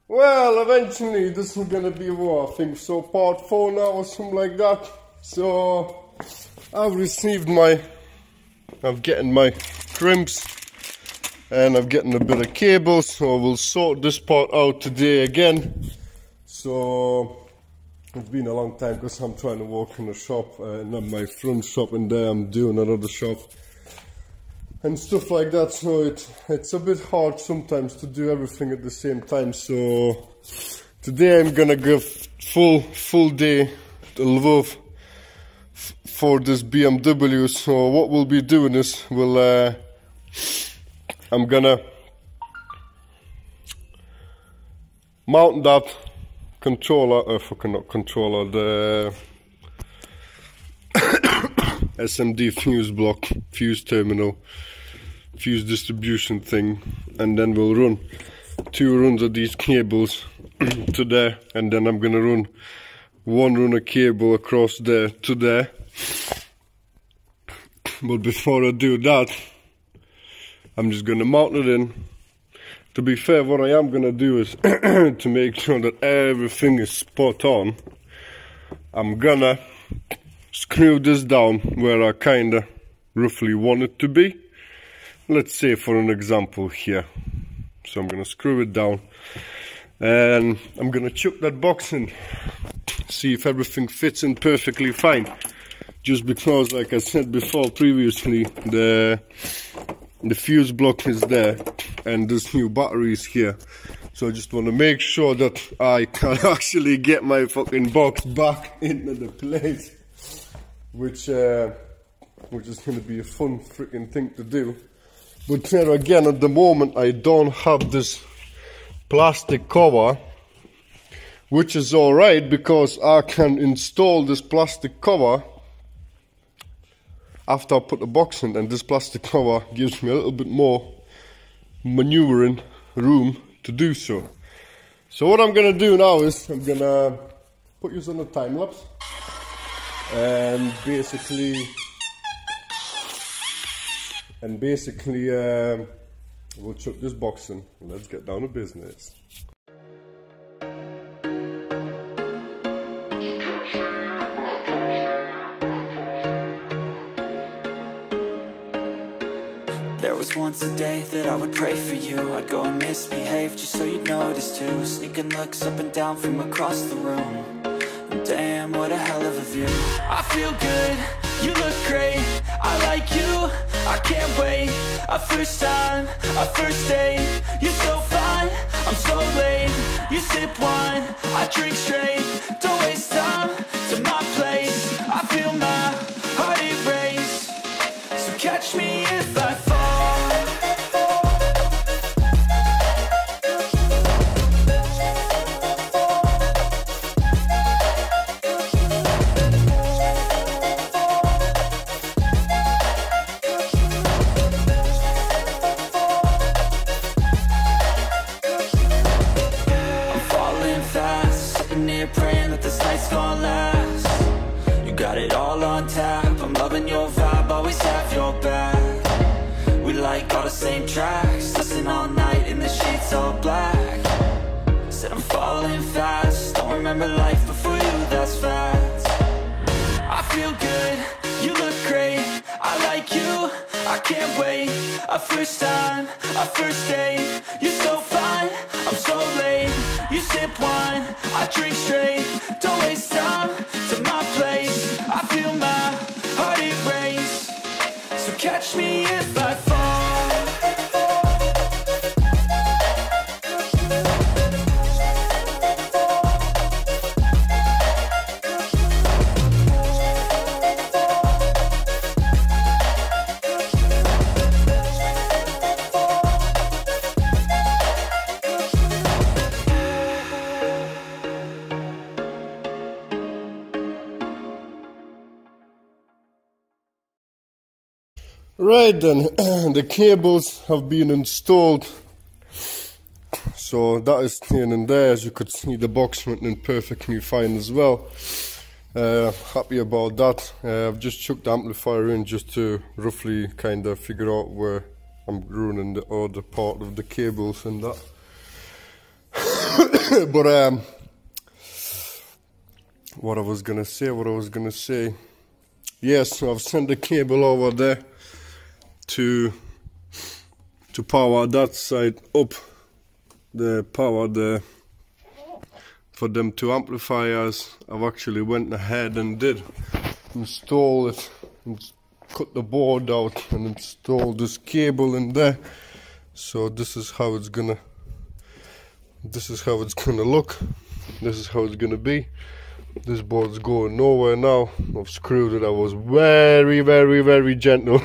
Well, eventually this is gonna be what I think so, part 4 now or something like that. So I'm getting my crimps and I'm getting a bit of cable, so we'll sort this part out today again. So it's been a long time because I'm trying to walk in the shop, not my front shop, and there I'm doing another shop and stuff like that, so it's a bit hard sometimes to do everything at the same time. So today I'm gonna give full day to Lvov for this BMW. So what we'll be doing is I'm gonna mount that controller, the SMD fuse terminal, fuse distribution thing, and then we'll run 2 runs of these cables to there, and then I'm gonna run 1 run of cable across there to there. But before I do that, I'm just gonna mount it in. To be fair, what I am gonna do is to make sure that everything is spot on, I'm gonna screw this down where I kinda roughly want it to be. Let's say for an example here. So I'm gonna screw it down and I'm gonna chuck that box in, see if everything fits in perfectly fine. Just because, like I said before previously, the fuse block is there and this new battery is here. So I just want to make sure that I can actually get my fucking box back into the place, which is going to be a fun freaking thing to do. But there again, at the moment I don't have this plastic cover, which is alright because I can install this plastic cover after I put the box in, and this plastic cover gives me a little bit more maneuvering room to do so. So what I'm gonna do now is I'm gonna put you on a time lapse and basically we'll chuck this box in. Let's get down to business. There was once a day that I would pray for you. I'd go and misbehave just so you'd notice too. Sneaking looks up and down from across the room. And damn, what a hell of a view. I feel good, you look great, I like you, I can't wait. A first time, a first date, you're so fine, I'm so late. You sip wine, I drink straight, don't waste time to my place. I feel my heart erase, so catch me if I fall. Praying that this night's gonna last. You got it all on tap, I'm loving your vibe, always have your back. We like all the same tracks, listen all night in the sheets all black. Said I'm falling fast, don't remember life before you, that's fact. I feel good, you look great, I like you, I can't wait. A first time, a first date, you're so fine, I'm so late. You sip wine, I drink straight, don't waste time to my place. I feel my heart erase, so catch me if I fall. Right then, the cables have been installed, so that is staying in there. As you could see, the box went in perfectly fine as well. Happy about that. I've just chucked the amplifier in just to roughly kind of figure out where I'm ruining the other part of the cables and that. But what I was gonna say, yes, I've sent the cable over there to power that side up, the power there for them two amplifiers. I've actually went ahead and did install it, and cut the board out and install this cable in there. So this is how it's gonna look, this is how it's gonna be. This board's going nowhere now. I've screwed it. I was very gentle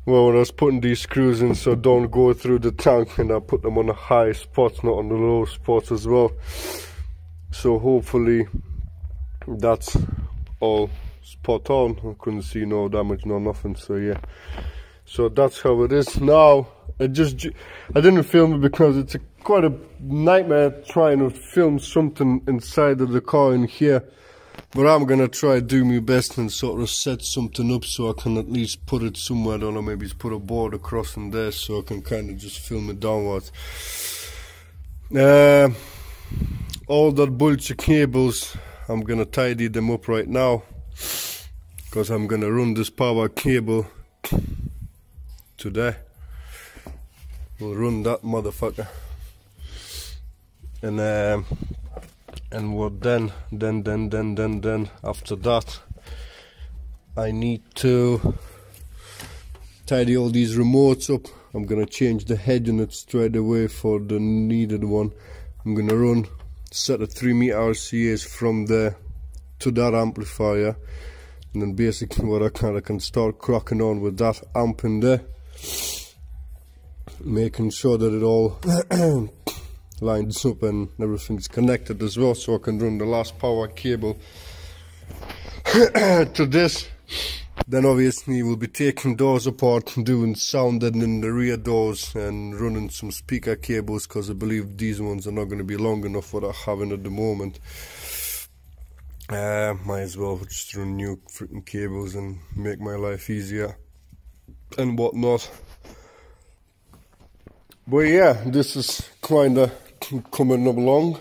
well, when I was putting these screws in, so don't go through the tank, and I put them on the high spots, not on the low spots as well. So hopefully that's all spot on. I couldn't see no damage, no nothing, so yeah. So that's how it is now. I didn't film it because it's quite a nightmare trying to film something inside of the car in here. But I'm gonna try do my best and sort of set something up so I can at least put it somewhere. I don't know, maybe put a board across in there so I can kind of just film it downwards. All that bunch of cables, I'm gonna tidy them up right now, because I'm gonna run this power cable today. We'll run that motherfucker, and what then after that I need to tidy all these remotes up. I'm gonna change the head unit straight away for the needed one. I'm gonna run set of 3-meter RCAs from there to that amplifier, and then basically what I can start cracking on with that amp in there, making sure that it all lines up and everything's connected as well, so I can run the last power cable to this. Then obviously we'll be taking doors apart and doing sounding in the rear doors and running some speaker cables, because I believe these ones are not going to be long enough for what I'm having at the moment. Might as well just run new freaking cables and make my life easier and whatnot. But yeah, this is kinda coming along.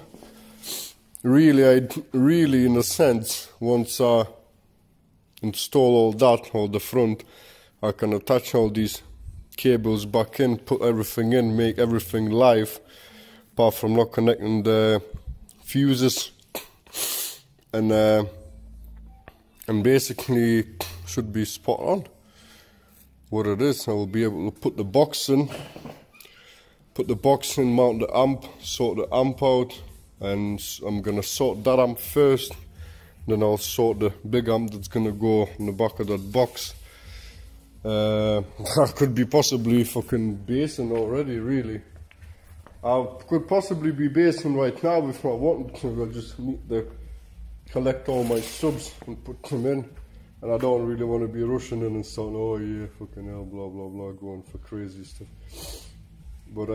Really in a sense, once I install all the front, I can attach all these cables back in, put everything in, make everything live, apart from not connecting the fuses, and basically should be spot on what it is. I will be able to put the box in, mount the amp, sort the amp out, and I'm gonna sort that amp first. Then I'll sort the big amp that's gonna go in the back of that box. I could be possibly fucking basing already, really. I could possibly be basing right now if I wanted to. I just need to collect all my subs and put them in. And I don't really want to be rushing in and saying, oh yeah, fucking hell, blah blah blah, going for crazy stuff. But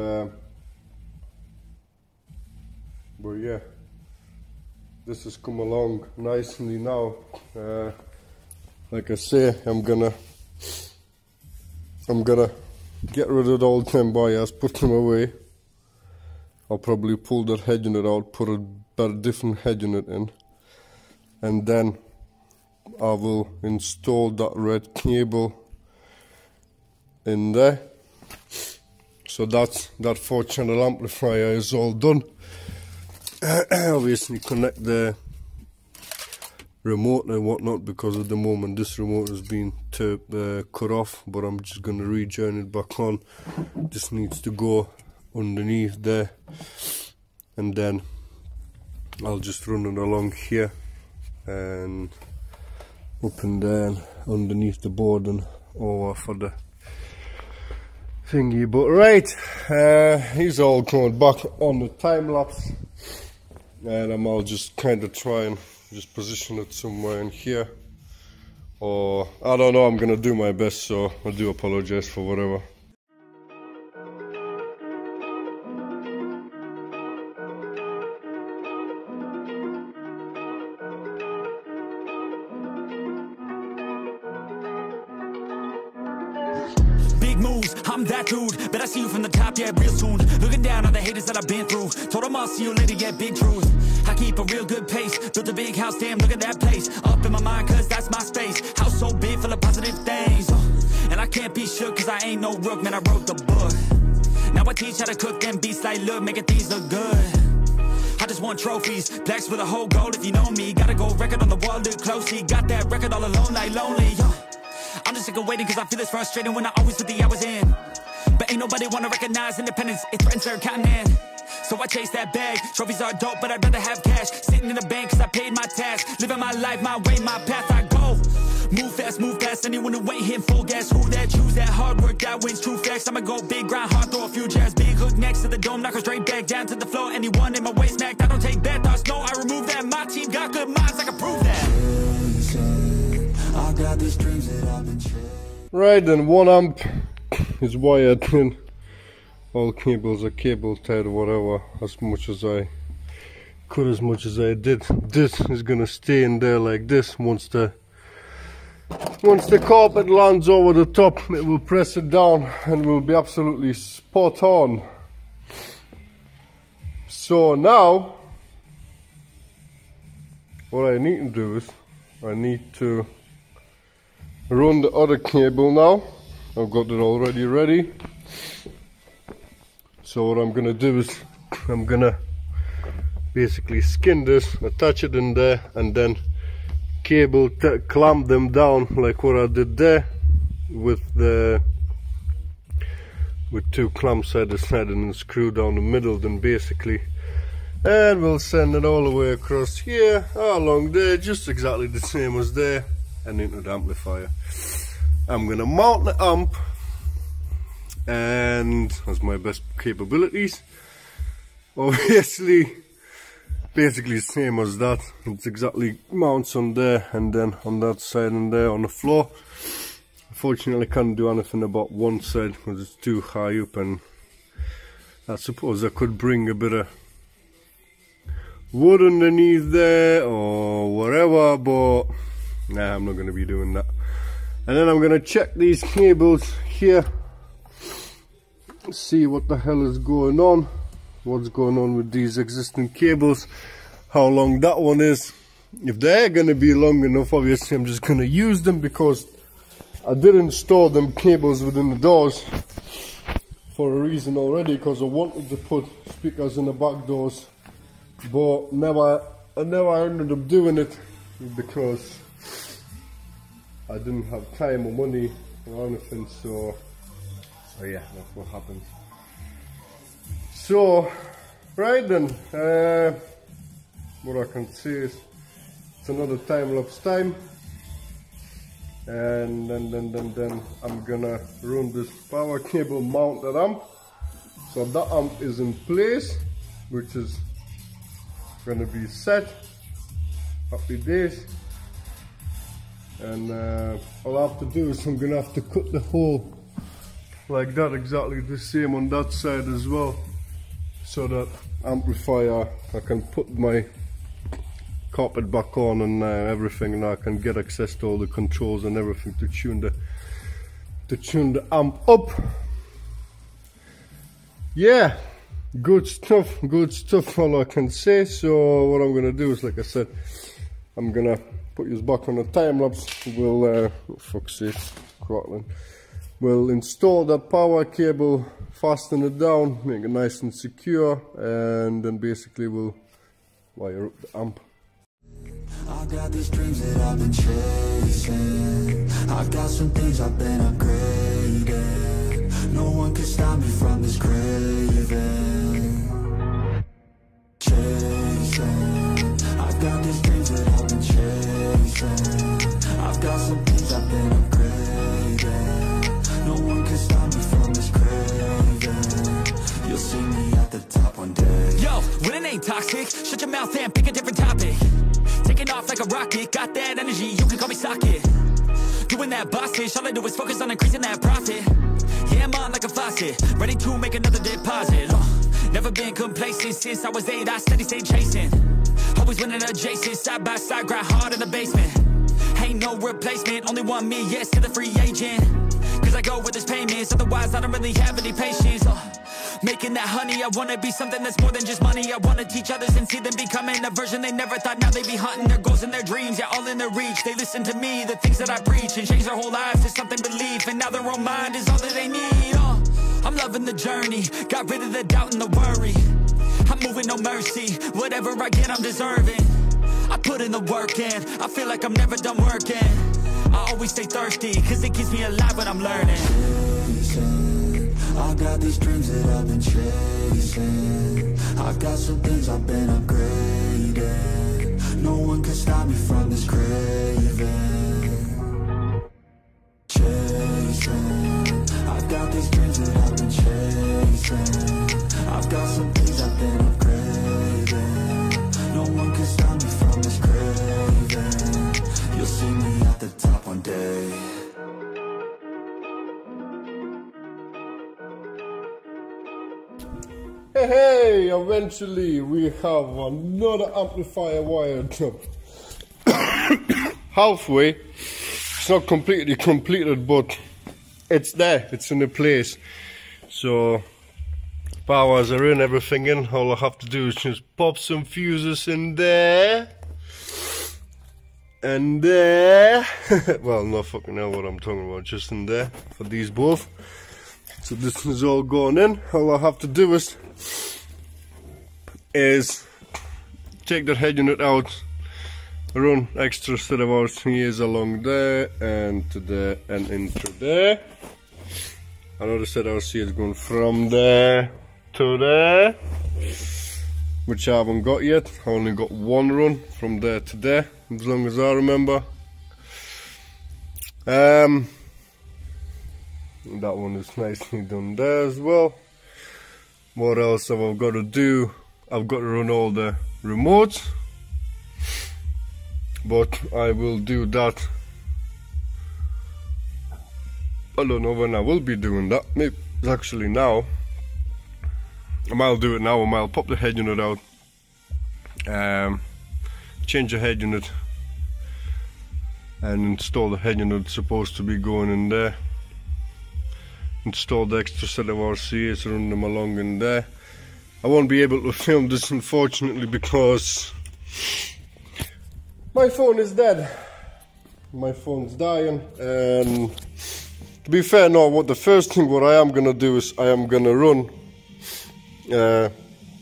yeah. This has come along nicely now. Like I say, I'm gonna get rid of the old them wires, put them away. I'll probably pull that head unit out, put a different head unit in, and then I will install that red cable in there. So that 4-channel amplifier is all done. Obviously connect the remote and whatnot, because at the moment this remote has been cut off, but I'm just going to rejoin it back on. This needs to go underneath there, and then I'll just run it along here and up and down underneath the board and over for the thingy. But right, he's all going back on the time lapse. And I'll just kind of try and just position it somewhere in here, or I don't know, I'm gonna do my best, so I do apologize for whatever. Big moves, I'm I'm that dude, but I see you from the top, yeah, real soon. Looking down on the haters that I've been through. Told them I'll see you later, yeah, big truth. I keep a real good pace, built a big house, damn, look at that place. Up in my mind, cause that's my space. House so big, full of positive things. And I can't be shook, cause I ain't no rook, man, I wrote the book. Now I teach how to cook them beats like, look, making things look good. I just want trophies, plaques with a whole goal if you know me. Gotta go record on the wall, look closely. Got that record all alone, like lonely. I'm just sick of waiting cause I feel it's frustrating when I always put the hours in. But ain't nobody wanna recognize independence, it threatens their continent. So I chase that bag, trophies are dope but I'd rather have cash. Sitting in the bank cause I paid my tax. Living my life, my way, my path, I go. Move fast, anyone who ain't hitting full gas. Who that, choose that, hard work, that wins, true facts. I'ma go big, grind hard, throw a few jabs. Big hook next to the dome, knock her straight back down to the floor. Anyone in my way smacked, I don't take bad thoughts, no, I remove that. My team got good minds, I can prove that. I got these dreams that I've been chasing. Right, then 1 amp is wired in. All cables are cable tied or whatever, as much as I could, as much as I did. This is gonna stay in there like this. Once the carpet lands over the top, it will press it down and will be absolutely spot on. So now what I need to do is I need to run the other cable now. I've got it already ready. So what I'm gonna do is I'm gonna basically skin this, attach it in there, and then cable clamp them down like what I did there with 2 clamps either side and screw down the middle, then basically, and we'll send it all the way across here, along there, just exactly the same as there, and into the amplifier. I'm gonna mount the amp, and as my best capabilities, obviously basically the same as that. It's exactly mounts on there and then on that side and there on the floor. Unfortunately I can't do anything about one side because it's too high up, and I suppose I could bring a bit of wood underneath there or whatever, but nah, I'm not going to be doing that. And then I'm going to check these cables here, see what the hell is going on, what's going on with these existing cables, how long that one is. If they're going to be long enough, obviously I'm just going to use them, because I did install them cables within the doors for a reason already, because I wanted to put speakers in the back doors, but I never ended up doing it because I didn't have time or money or anything. So yeah, that's what happened. So right then, what I can say is it's another time-lapse time, and then I'm gonna run this power cable mounted amp. So that amp is in place, which is gonna be set. Happy days. And all I have to do is I'm gonna have to cut the hole like that, exactly the same on that side as well, so that amplifier, I can put my carpet back on and everything, and I can get access to all the controls and everything to tune the amp up. Yeah, good stuff, all I can say. So what I'm gonna do is, like I said, I'm gonna put this back on the time lapse. We'll fuck's sake, crackling. We'll install that power cable, fasten it down, make it nice and secure, and then basically we'll wire up the amp. I got these dreams that I've been chasing. I got some things I've been upgrading. No one can stop me from this craving. Chasing. I got these dreams that I've been chasing. I've got some things I've been upgrading. No one can stop me from this craving. You'll see me at the top one day. Yo, when it ain't toxic, shut your mouth and pick a different topic. Taking off like a rocket, got that energy, you can call me socket. Doing that boss ish, all I do is focus on increasing that profit. Yeah, I'm on like a faucet, ready to make another deposit. Never been complacent since I was 8, I steady stay chasing. Always winning adjacent, side by side, grind hard in the basement. Ain't no replacement, only one me, yes, to the free agent. cause I go where this pain is. Otherwise I don't really have any patience. Making that honey, I wanna be something that's more than just money. I wanna teach others and see them becoming a version they never thought. Now they be hunting their goals and their dreams, yeah, all in their reach. They listen to me, the things that I preach, and change their whole lives to something belief. And now their own mind is all that they need. I'm loving the journey, got rid of the doubt and the worry. I'm moving no mercy, whatever I get I'm deserving. I put in the work in, I feel like I'm never done working. I always stay thirsty, cause it keeps me alive when I'm learning. I got these dreams that I've been chasing. I got some things I've been upgrading. No one can stop me from this craving. Chasing. I've got these dreams that I've been chasing. I've got some things I've been upgrading. No one can stop me from this craving. You'll see me at the top one day. Hey, eventually we have another amplifier wired up. Halfway. It's not completely completed, but it's there, it's in the place. So powers are in, everything in. All I have to do is just pop some fuses in there and there. Well, not fucking know what I'm talking about, just in there for these both. So this is all going in. All I have to do is take that head unit out, run extra set of RCAs along there and to there and into there. Another set of RCAs going from there to there, which I haven't got yet. I only got one run from there to there, as long as I remember. That one is nicely done there as well. What else have I got to do? I've got to run all the remotes, but I will do that. I don't know when I will be doing that. Maybe actually now. I might do it now. I might pop the head unit out, change the head unit, and install the head unit supposed to be going in there. Install the extra set of RCAs, run them along in there. I won't be able to film this unfortunately because my phone is dead. My phone's dying, and to be fair, no, what the first thing what I am gonna do is I am gonna run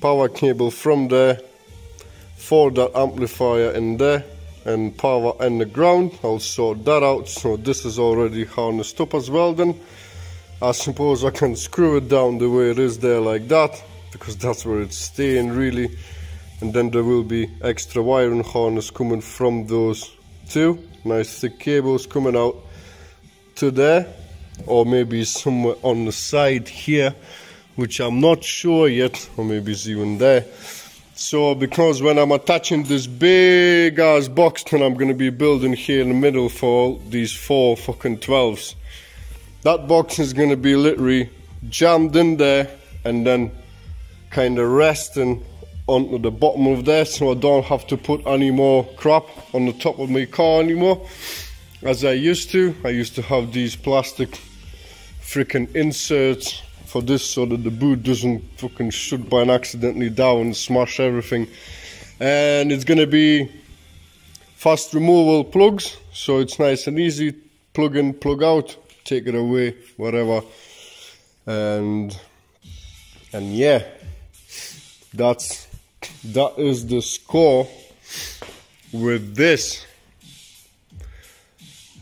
power cable from there for that amplifier in there and power and the ground. I'll sort that out. So this is already harnessed up as well. Then I suppose I can screw it down the way it is there like that, because that's where it's staying really. And then there will be extra wiring harness coming from those two nice thick cables coming out to there, or maybe somewhere on the side here, which I'm not sure yet, or maybe it's even there. So because when I'm attaching this big ass box that I'm going to be building here in the middle for all these 4 fucking 12s, that box is going to be literally jammed in there and then kind of resting onto the bottom of there, so I don't have to put any more crap on the top of my car anymore as I used to. I used to have these plastic freaking inserts for this so that the boot doesn't fucking shut by accidentally down and smash everything. And it's going to be fast removal plugs, so it's nice and easy. Plug in, plug out, take it away, whatever. And yeah, that is the score with this.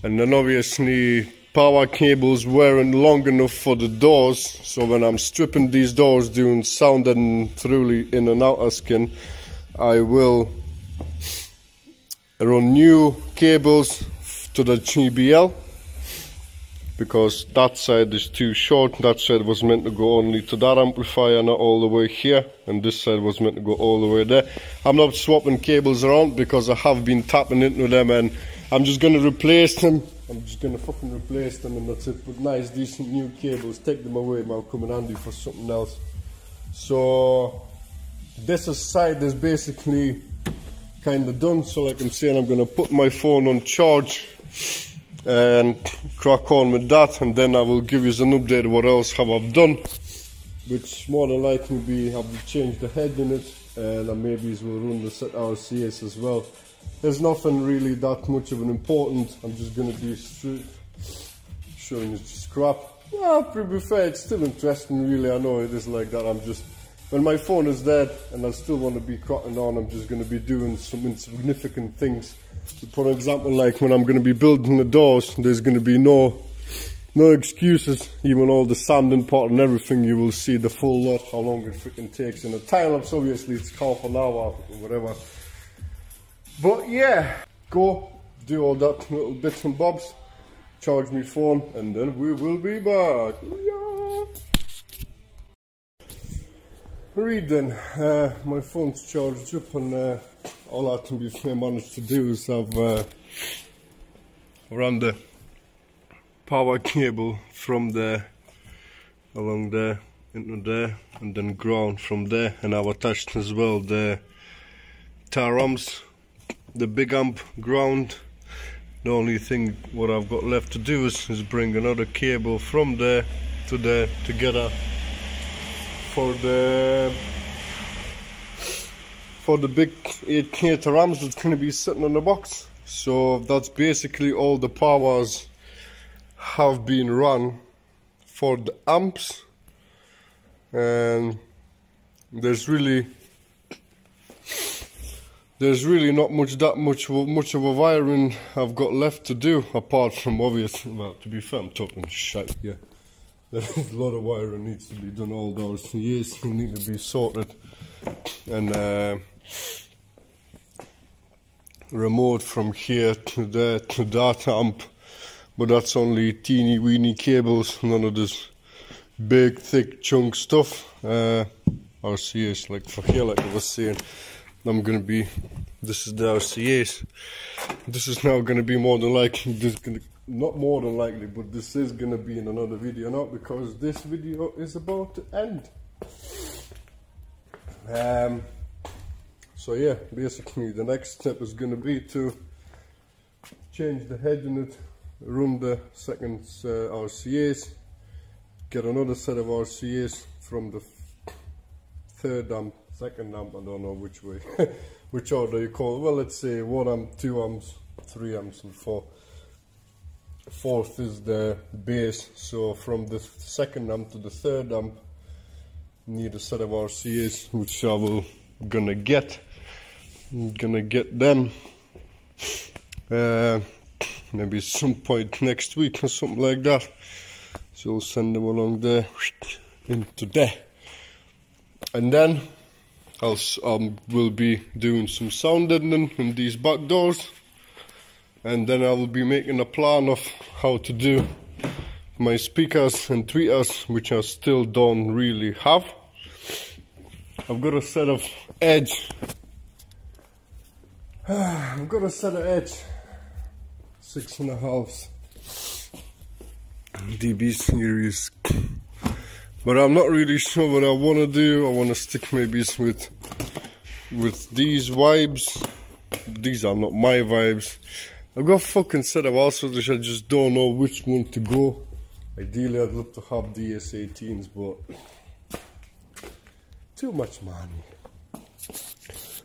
And then obviously power cables weren't long enough for the doors, so when I'm stripping these doors, doing sound and thoroughly in and outer skin, I will run new cables to the GBL, because that side is too short. That side was meant to go only to that amplifier, not all the way here, and this side was meant to go all the way there. I'm not swapping cables around because I have been tapping into them, and I'm just going to replace them. I'm just going to fucking replace them, and that's it. But nice decent new cables, take them away, might come in handy for something else. So this side is basically kind of done. So like I'm saying, I'm going to put my phone on charge and crack on with that, and then I will give you an update of what else have I've done, which more than likely be I've changed the head unit, and I maybe will run the set RCS as well. There's nothing really that much of an important. I'm just gonna be showing you scrap. Well, to be fair, it's still interesting really. I know it is like that. I'm just, when my phone is dead and I still want to be cracking on, I'm just going to be doing some insignificant things. For example, like when I'm going to be building the doors, there's going to be no excuses. Even all the sanding part and everything, you will see the full lot, how long it freaking takes. In a time lapse, obviously it's half an hour or whatever. But yeah, go do all that little bits and bobs, charge my phone, and then we will be back. Yeah. Right then, my phone's charged up, and all I can be managed to do is have run the power cable from there along there into there, and then ground from there, and I've attached as well the tar amps, the big amp ground. The only thing what I've got left to do is bring another cable from there to there together for the big 8K tar amps that's going to be sitting on the box. So that's basically all the powers have been run for the amps, and there's really not much of a wiring I've got left to do, apart from obviously, well, to be fair, I'm talking shit, yeah. There's a lot of wiring needs to be done, all those years need to be sorted, and remote from here to there to that amp, but that's only teeny weeny cables, none of this big thick chunk stuff. RCS, like for here, like I was saying, I'm gonna be, this is the RCS. This is now gonna be more than likely, not more than likely, but this is gonna be in another video now, because this video is about to end. So yeah, basically the next step is gonna be to change the head unit, run the second RCS, get another set of RCS from the third amp, second amp, I don't know which way, which order you call it. Well, let's say 1 amp, 2 amps, 3 amps, and 4. Fourth is the base. So from the second amp to the third amp, need a set of RCS, which I will gonna get. I'm gonna get them maybe some point next week or something like that. So I'll send them along there into there, and then will be doing some sound editing in these back doors, and then I will be making a plan of how to do my speakers and tweeters, which I still don't really have. I've got a set of Edge. I've got a set of Edge 6.5 dB series, but I'm not really sure what I want to do. I want to stick maybe with these vibes. These are not my vibes. I've got a fucking set of also, which I just don't know which one to go. Ideally I'd love to have DS18s, but too much money.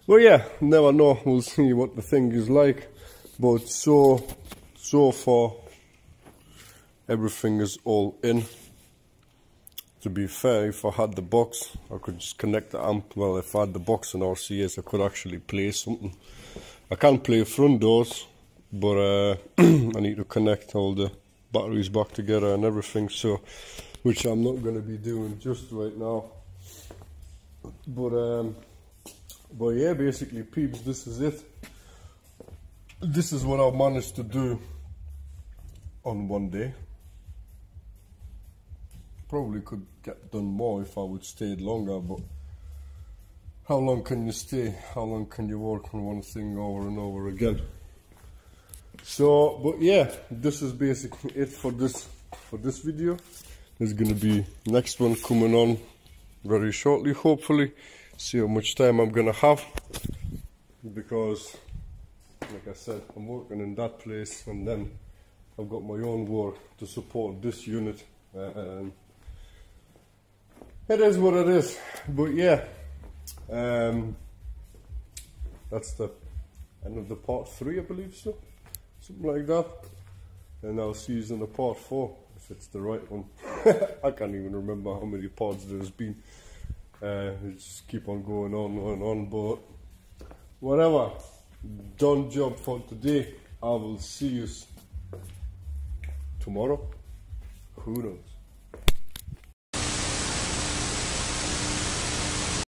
Well, yeah, never know. We'll see what the thing is like. But so far, everything is all in. To be fair, if I had the box, I could just connect the amp. Well, if I had the box and RCS, I could actually play something. I can't play front doors, but I need to connect all the batteries back together and everything. So, which I'm not going to be doing just right now. But yeah, basically, peeps, this is it. This is what I managed to do on one day. Probably could get done more if I would stay longer, but how long can you stay? How long can you work on one thing over and over again? So, but yeah, this is basically it for this video. There's gonna be next one coming on very shortly, hopefully. See how much time I'm gonna have, because like I said, I'm working in that place, and then I've got my own work to support this unit. It is what it is, but yeah, that's the end of the part 3, I believe so, something like that. And I'll see you in the part 4 if it's the right one. I can't even remember how many parts there's been. Just keep on going on, but whatever. Done job for today. I will see you tomorrow. Who knows?